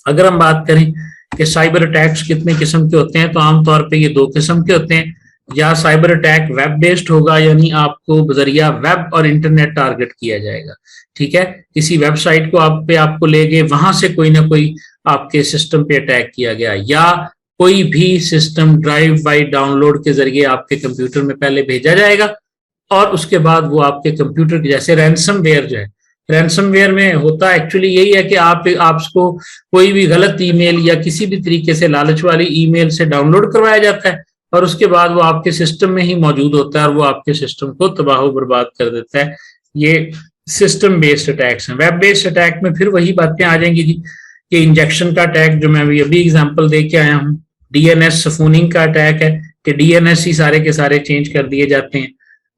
अगर हम बात करें कि साइबर अटैक्स कितने किस्म के होते हैं, तो आमतौर पे ये दो किस्म के होते हैं। या साइबर अटैक वेब बेस्ड होगा, यानी आपको बजरिया वेब और इंटरनेट टारगेट किया जाएगा। ठीक है, किसी वेबसाइट को आपको ले गए, वहां से कोई ना कोई आपके सिस्टम पे अटैक किया गया, या कोई भी सिस्टम ड्राइव बाई डाउनलोड के जरिए आपके कंप्यूटर में पहले भेजा जाएगा और उसके बाद वो आपके कंप्यूटर के, जैसे रैंसमवेयर जो है, रैंसमवेयर में होता एक्चुअली यही है कि आपको कोई भी गलत ईमेल या किसी भी तरीके से लालच वाली ईमेल से डाउनलोड करवाया जाता है और उसके बाद वो आपके सिस्टम में ही मौजूद होता है और वो आपके सिस्टम को तबाह बर्बाद कर देता है। ये सिस्टम बेस्ड अटैक्स हैं। वेब बेस्ड अटैक में फिर वही बातें आ जाएंगी कि इंजेक्शन का अटैक, जो मैं अभी एग्जांपल दे के आया हूँ। डीएनएस सफूनिंग का अटैक है कि डीएनएस ही सारे के सारे चेंज कर दिए जाते हैं,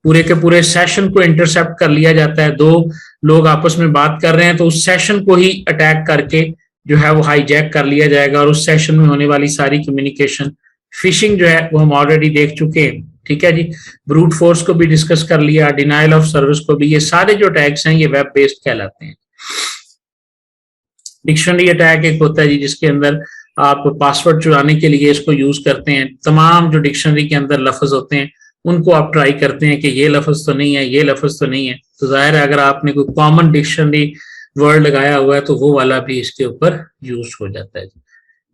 पूरे के पूरे सेशन को इंटरसेप्ट कर लिया जाता है। दो लोग आपस में बात कर रहे हैं तो उस सेशन को ही अटैक करके जो है वो हाईजैक कर लिया जाएगा और उस सेशन में होने वाली सारी कम्युनिकेशन, फिशिंग जो है वो हम ऑलरेडी देख चुके हैं। ठीक है जी, ब्रूट फोर्स को भी डिस्कस कर लिया, डिनाइल ऑफ सर्विस को भी। ये सारे जो अटैक्स हैं ये वेब बेस्ड कहलाते हैं। डिक्शनरी अटैक एक होता है जी, जिसके अंदर आप पासवर्ड चुराने के लिए इसको यूज करते हैं। तमाम जो डिक्शनरी के अंदर लफ्ज होते हैं उनको आप ट्राई करते हैं कि ये लफ्ज तो नहीं है, ये लफ्ज तो नहीं है, तो जाहिर है अगर आपने कोई कॉमन डिक्शनरी वर्ड लगाया हुआ है तो वो वाला भी इसके ऊपर यूज हो जाता है।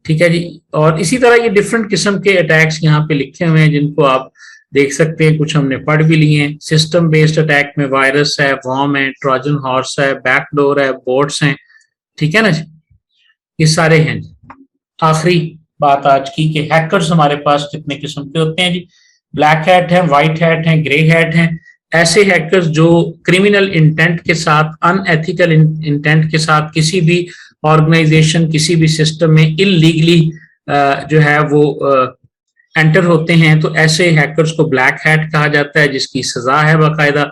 ठीक है जी, और इसी तरह ये डिफरेंट किस्म के अटैक्स यहाँ पे लिखे हुए हैं जिनको आप देख सकते हैं, कुछ हमने पढ़ भी लिए हैं। सिस्टम बेस्ड अटैक में वायरस है, वॉर्म है, ट्रोजन हॉर्स है, बैकडोर है, बोट्स हैं। ठीक है ना जी, ये सारे हैं। आखिरी बात आज की कि हैकर्स हमारे पास कितने किस्म के होते हैं जी। ब्लैक हैट है, व्हाइट हैट है, ग्रे हैट है। ऐसे हैकर्स जो क्रिमिनल इंटेंट के साथ, अनएथिकल इंटेंट के साथ किसी भी ऑर्गेनाइजेशन, किसी भी सिस्टम में इलीगली जो है वो एंटर होते हैं, तो ऐसे हैकर्स को ब्लैक हैट कहा जाता है, जिसकी सजा है बाकायदा।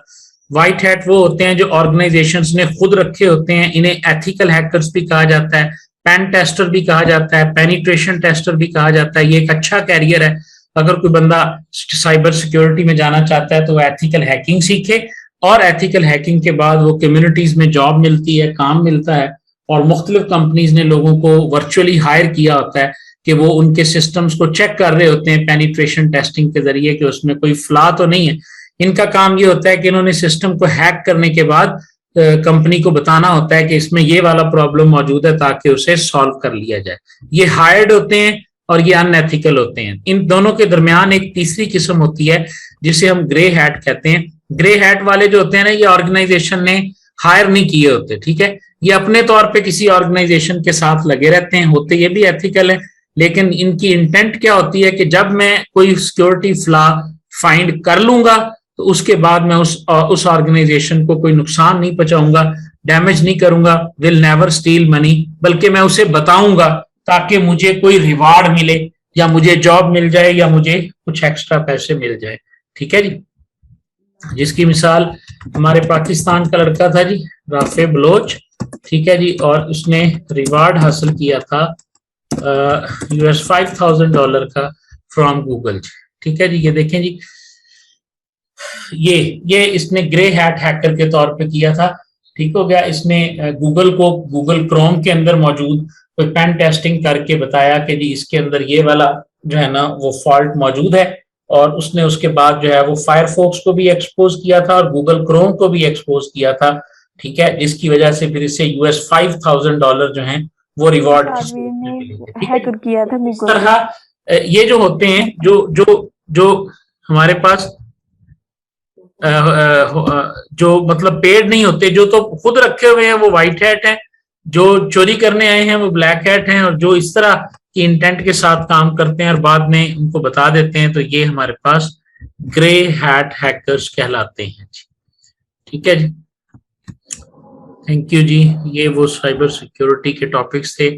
व्हाइट हैट वो होते हैं जो ऑर्गेनाइजेशंस ने खुद रखे होते हैं, इन्हें एथिकल हैकर्स भी कहा जाता है, पेन टेस्टर भी कहा जाता है, पेनिट्रेशन टेस्टर भी कहा जाता है। ये एक अच्छा कैरियर है। अगर कोई बंदा साइबर सिक्योरिटी में जाना चाहता है तो वो एथिकल हैकिंग सीखे और एथिकल हैकिंग के बाद वो कम्युनिटीज में जॉब मिलती है, काम मिलता है और मुख्तलिफ कंपनीज ने लोगों को वर्चुअली हायर किया होता है कि वो उनके सिस्टम्स को चेक कर रहे होते हैं पेनिट्रेशन टेस्टिंग के जरिए कि उसमें कोई फ्लॉ तो नहीं है। इनका काम ये होता है कि इन्होंने सिस्टम को हैक करने के बाद कंपनी को बताना होता है कि इसमें ये वाला प्रॉब्लम मौजूद है ताकि उसे सॉल्व कर लिया जाए। ये हायर्ड होते हैं और ये अनएथिकल होते हैं। इन दोनों के दरमियान एक तीसरी किस्म होती है जिसे हम ग्रे हैट कहते हैं। ग्रे हैट वाले जो होते हैं ना, ये ऑर्गेनाइजेशन ने हायर नहीं किए होते। ठीक है, ये अपने तौर पे किसी ऑर्गेनाइजेशन के साथ लगे रहते हैं, होते ये भी एथिकल है, लेकिन इनकी इंटेंट क्या होती है कि जब मैं कोई सिक्योरिटी फ्लॉ फाइंड कर लूंगा तो उसके बाद मैं उस ऑर्गेनाइजेशन को कोई नुकसान नहीं पहुंचाऊंगा, डैमेज नहीं करूंगा, विल नेवर स्टील मनी, बल्कि मैं उसे बताऊंगा ताकि मुझे कोई रिवार्ड मिले या मुझे जॉब मिल जाए या मुझे कुछ एक्स्ट्रा पैसे मिल जाए। ठीक है जी, जिसकी मिसाल हमारे पाकिस्तान का लड़का था जी, राफे बलोच। ठीक है जी, और उसने रिवार्ड हासिल किया था $5,000 का फ्रॉम गूगल। ठीक है जी, ये देखें जी, ये इसने ग्रे हैट हैकर के तौर पे किया था। ठीक हो गया, इसने गूगल को गूगल क्रोम के अंदर मौजूद कोई पेन टेस्टिंग करके बताया कि जी इसके अंदर ये वाला जो है ना वो फॉल्ट मौजूद है, और उसने उसके बाद जो है वो फायरफॉक्स को भी एक्सपोज किया था और गूगल क्रोम को भी एक्सपोज किया था। ठीक है, जिसकी वजह से फिर इसे $5,000 जो है वो रिवॉर्ड हैक किया था। इस तरह ये जो होते हैं, जो हमारे पास जो मतलब पेड नहीं होते, जो तो खुद रखे हुए हैं वो व्हाइट हैट है, जो चोरी करने आए हैं वो ब्लैक हैट हैं, और जो इस तरह की इंटेंट के साथ काम करते हैं और बाद में उनको बता देते हैं, तो ये हमारे पास ग्रे हैट हैकर्स कहलाते हैं। ठीक है जी, थैंक यू जी। ये वो साइबर सिक्योरिटी के टॉपिक्स थे